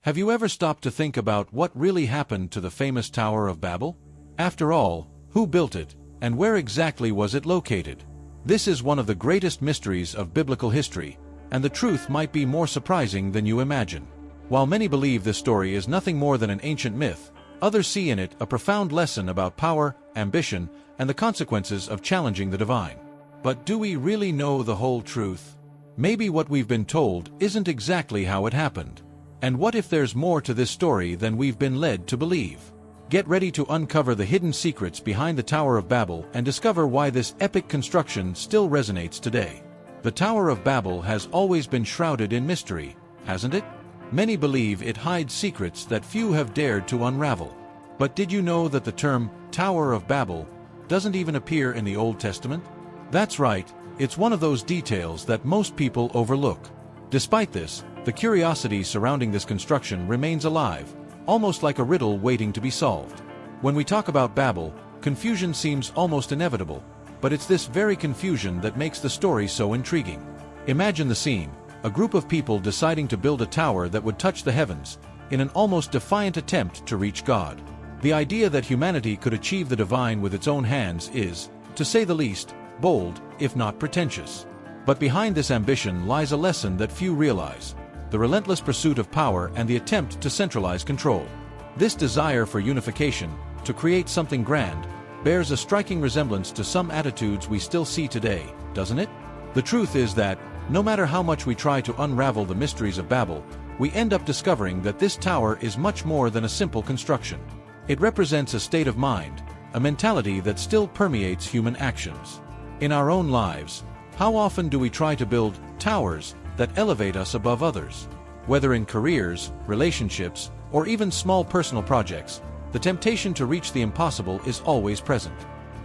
Have you ever stopped to think about what really happened to the famous Tower of Babel? After all, who built it, and where exactly was it located? This is one of the greatest mysteries of biblical history, and the truth might be more surprising than you imagine. While many believe this story is nothing more than an ancient myth, others see in it a profound lesson about power, ambition, and the consequences of challenging the divine. But do we really know the whole truth? Maybe what we've been told isn't exactly how it happened. And what if there's more to this story than we've been led to believe? Get ready to uncover the hidden secrets behind the Tower of Babel and discover why this epic construction still resonates today. The Tower of Babel has always been shrouded in mystery, hasn't it? Many believe it hides secrets that few have dared to unravel. But did you know that the term Tower of Babel doesn't even appear in the Old Testament? That's right, it's one of those details that most people overlook. Despite this, the curiosity surrounding this construction remains alive, almost like a riddle waiting to be solved. When we talk about Babel, confusion seems almost inevitable, but it's this very confusion that makes the story so intriguing. Imagine the scene, a group of people deciding to build a tower that would touch the heavens, in an almost defiant attempt to reach God. The idea that humanity could achieve the divine with its own hands is, to say the least, bold, if not pretentious. But behind this ambition lies a lesson that few realize: the relentless pursuit of power and the attempt to centralize control. This desire for unification, to create something grand, bears a striking resemblance to some attitudes we still see today, doesn't it? The truth is that, no matter how much we try to unravel the mysteries of Babel, we end up discovering that this tower is much more than a simple construction. It represents a state of mind, a mentality that still permeates human actions. In our own lives, how often do we try to build towers that elevate us above others? Whether in careers, relationships, or even small personal projects, the temptation to reach the impossible is always present.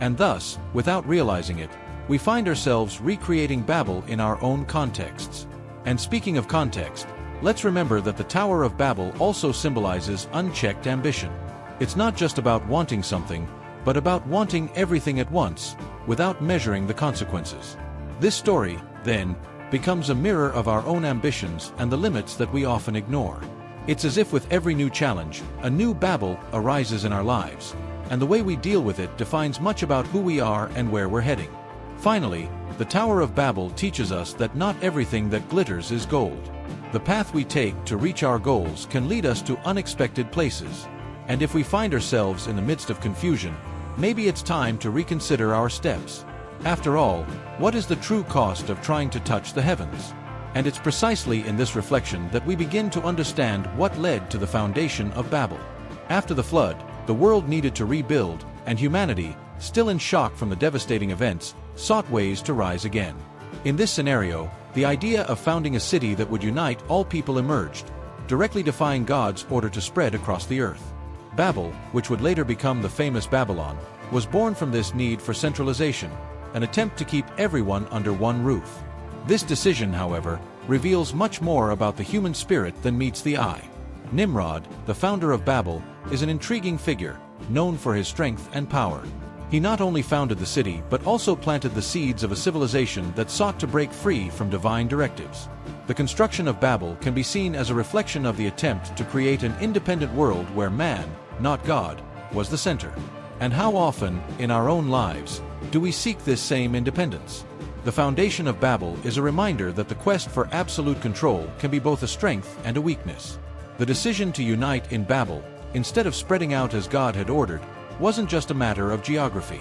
And thus, without realizing it, we find ourselves recreating Babel in our own contexts. And speaking of context, let's remember that the Tower of Babel also symbolizes unchecked ambition. It's not just about wanting something, but about wanting everything at once, without measuring the consequences. This story, then, becomes a mirror of our own ambitions and the limits that we often ignore. It's as if with every new challenge, a new Babel arises in our lives, and the way we deal with it defines much about who we are and where we're heading. Finally, the Tower of Babel teaches us that not everything that glitters is gold. The path we take to reach our goals can lead us to unexpected places. And if we find ourselves in the midst of confusion, maybe it's time to reconsider our steps. After all, what is the true cost of trying to touch the heavens? And it's precisely in this reflection that we begin to understand what led to the foundation of Babel. After the flood, the world needed to rebuild, and humanity, still in shock from the devastating events, sought ways to rise again. In this scenario, the idea of founding a city that would unite all people emerged, directly defying God's order to spread across the earth. Babel, which would later become the famous Babylon, was born from this need for centralization, an attempt to keep everyone under one roof. This decision, however, reveals much more about the human spirit than meets the eye. Nimrod, the founder of Babel, is an intriguing figure, known for his strength and power. He not only founded the city but also planted the seeds of a civilization that sought to break free from divine directives. The construction of Babel can be seen as a reflection of the attempt to create an independent world where man, not God, was the center. And how often, in our own lives, do we seek this same independence? The foundation of Babel is a reminder that the quest for absolute control can be both a strength and a weakness. The decision to unite in Babel, instead of spreading out as God had ordered, wasn't just a matter of geography.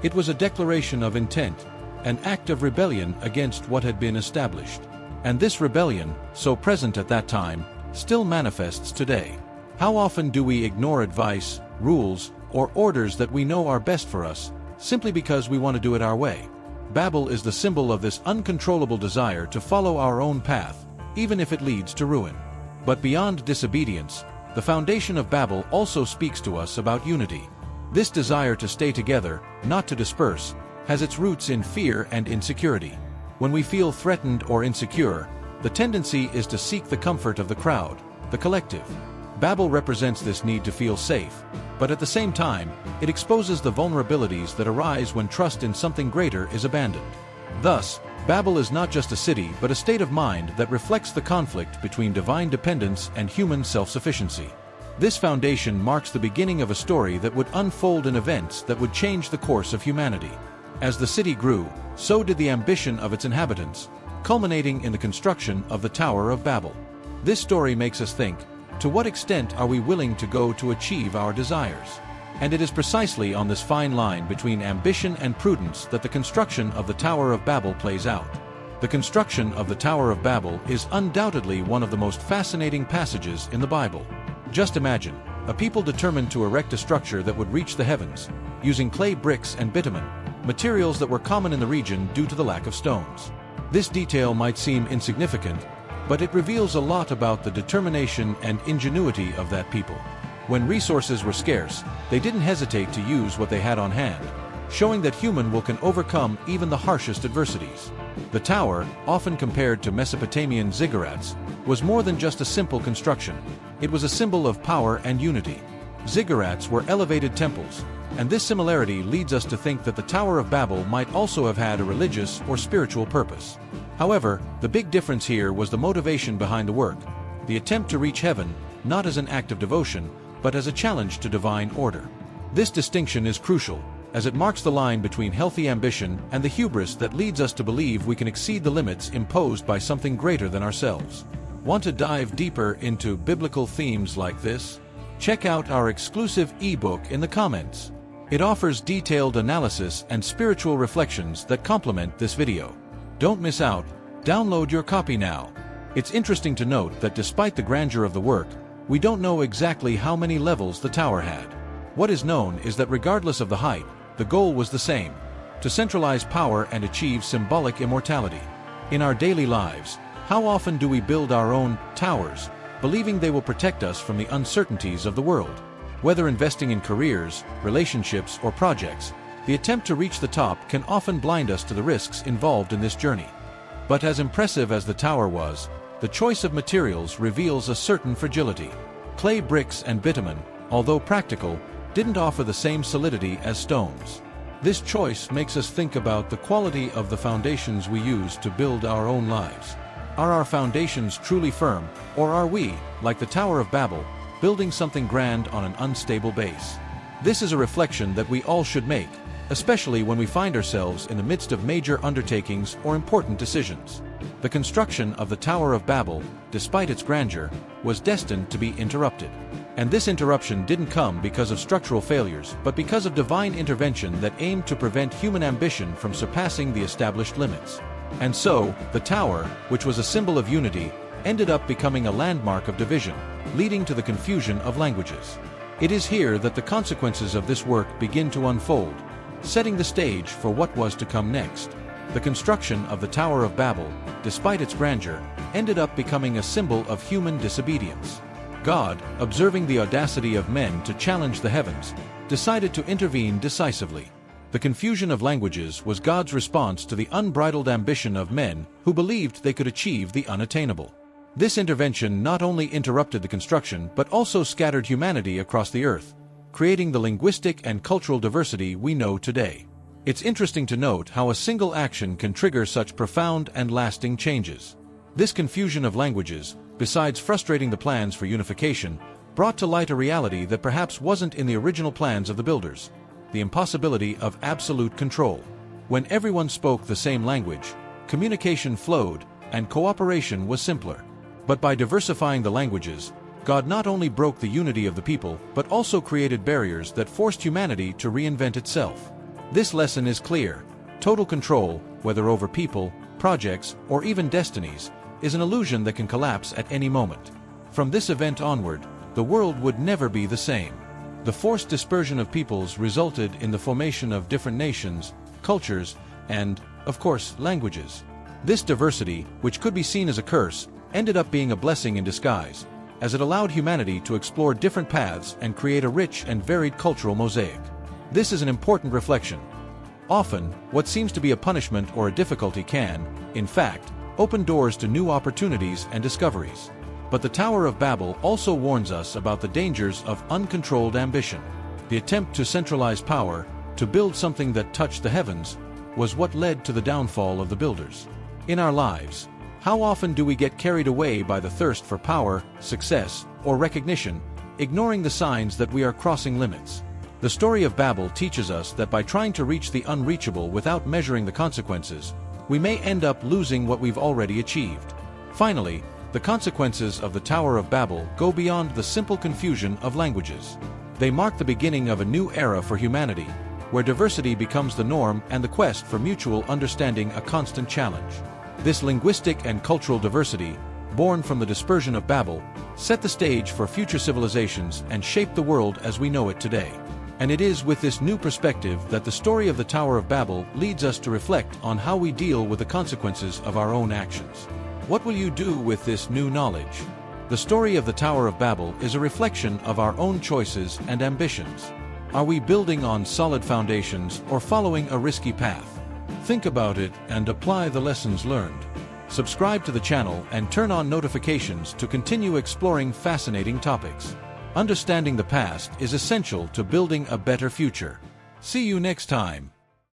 It was a declaration of intent, an act of rebellion against what had been established. And this rebellion, so present at that time, still manifests today. How often do we ignore advice, rules, or orders that we know are best for us, simply because we want to do it our way? Babel is the symbol of this uncontrollable desire to follow our own path, even if it leads to ruin. But beyond disobedience, the foundation of Babel also speaks to us about unity. This desire to stay together, not to disperse, has its roots in fear and insecurity. When we feel threatened or insecure, the tendency is to seek the comfort of the crowd, the collective. Babel represents this need to feel safe, but at the same time, it exposes the vulnerabilities that arise when trust in something greater is abandoned. Thus, Babel is not just a city but a state of mind that reflects the conflict between divine dependence and human self-sufficiency. This foundation marks the beginning of a story that would unfold in events that would change the course of humanity. As the city grew, so did the ambition of its inhabitants, culminating in the construction of the Tower of Babel. This story makes us think, to what extent are we willing to go to achieve our desires? And it is precisely on this fine line between ambition and prudence that the construction of the Tower of Babel plays out. The construction of the Tower of Babel is undoubtedly one of the most fascinating passages in the Bible. Just imagine, a people determined to erect a structure that would reach the heavens, using clay bricks and bitumen, materials that were common in the region due to the lack of stones. This detail might seem insignificant, but it reveals a lot about the determination and ingenuity of that people. When resources were scarce, they didn't hesitate to use what they had on hand, showing that human will can overcome even the harshest adversities. The tower, often compared to Mesopotamian ziggurats, was more than just a simple construction. It was a symbol of power and unity. Ziggurats were elevated temples, and this similarity leads us to think that the Tower of Babel might also have had a religious or spiritual purpose. However, the big difference here was the motivation behind the work, the attempt to reach heaven, not as an act of devotion, but as a challenge to divine order. This distinction is crucial, as it marks the line between healthy ambition and the hubris that leads us to believe we can exceed the limits imposed by something greater than ourselves. Want to dive deeper into biblical themes like this? Check out our exclusive ebook in the comments. It offers detailed analysis and spiritual reflections that complement this video. Don't miss out. Download your copy now. It's interesting to note that despite the grandeur of the work, we don't know exactly how many levels the tower had. What is known is that regardless of the height, the goal was the same: to centralize power and achieve symbolic immortality. In our daily lives, how often do we build our own towers, believing they will protect us from the uncertainties of the world? Whether investing in careers, relationships, or projects, the attempt to reach the top can often blind us to the risks involved in this journey. But as impressive as the tower was, the choice of materials reveals a certain fragility. Clay bricks and bitumen, although practical, didn't offer the same solidity as stones. This choice makes us think about the quality of the foundations we use to build our own lives. Are our foundations truly firm, or are we, like the Tower of Babel, building something grand on an unstable base? This is a reflection that we all should make, especially when we find ourselves in the midst of major undertakings or important decisions. The construction of the Tower of Babel, despite its grandeur, was destined to be interrupted. And this interruption didn't come because of structural failures, but because of divine intervention that aimed to prevent human ambition from surpassing the established limits. And so, the tower, which was a symbol of unity, ended up becoming a landmark of division, leading to the confusion of languages. It is here that the consequences of this work begin to unfold, setting the stage for what was to come next. The construction of the Tower of Babel, despite its grandeur, ended up becoming a symbol of human disobedience. God, observing the audacity of men to challenge the heavens, decided to intervene decisively. The confusion of languages was God's response to the unbridled ambition of men who believed they could achieve the unattainable. This intervention not only interrupted the construction but also scattered humanity across the earth, creating the linguistic and cultural diversity we know today. It's interesting to note how a single action can trigger such profound and lasting changes. This confusion of languages, besides frustrating the plans for unification, brought to light a reality that perhaps wasn't in the original plans of the builders: the impossibility of absolute control. When everyone spoke the same language, communication flowed, and cooperation was simpler. But by diversifying the languages, God not only broke the unity of the people, but also created barriers that forced humanity to reinvent itself. This lesson is clear: total control, whether over people, projects, or even destinies, is an illusion that can collapse at any moment. From this event onward, the world would never be the same. The forced dispersion of peoples resulted in the formation of different nations, cultures, and, of course, languages. This diversity, which could be seen as a curse, ended up being a blessing in disguise, as it allowed humanity to explore different paths and create a rich and varied cultural mosaic. This is an important reflection. Often, what seems to be a punishment or a difficulty can, in fact, open doors to new opportunities and discoveries. But the Tower of Babel also warns us about the dangers of uncontrolled ambition. The attempt to centralize power, to build something that touched the heavens, was what led to the downfall of the builders. In our lives, how often do we get carried away by the thirst for power, success, or recognition, ignoring the signs that we are crossing limits? The story of Babel teaches us that by trying to reach the unreachable without measuring the consequences, we may end up losing what we've already achieved. Finally, the consequences of the Tower of Babel go beyond the simple confusion of languages. They mark the beginning of a new era for humanity, where diversity becomes the norm and the quest for mutual understanding a constant challenge. This linguistic and cultural diversity, born from the dispersion of Babel, set the stage for future civilizations and shaped the world as we know it today. And it is with this new perspective that the story of the Tower of Babel leads us to reflect on how we deal with the consequences of our own actions. What will you do with this new knowledge? The story of the Tower of Babel is a reflection of our own choices and ambitions. Are we building on solid foundations or following a risky path? Think about it and apply the lessons learned. Subscribe to the channel and turn on notifications to continue exploring fascinating topics. Understanding the past is essential to building a better future. See you next time.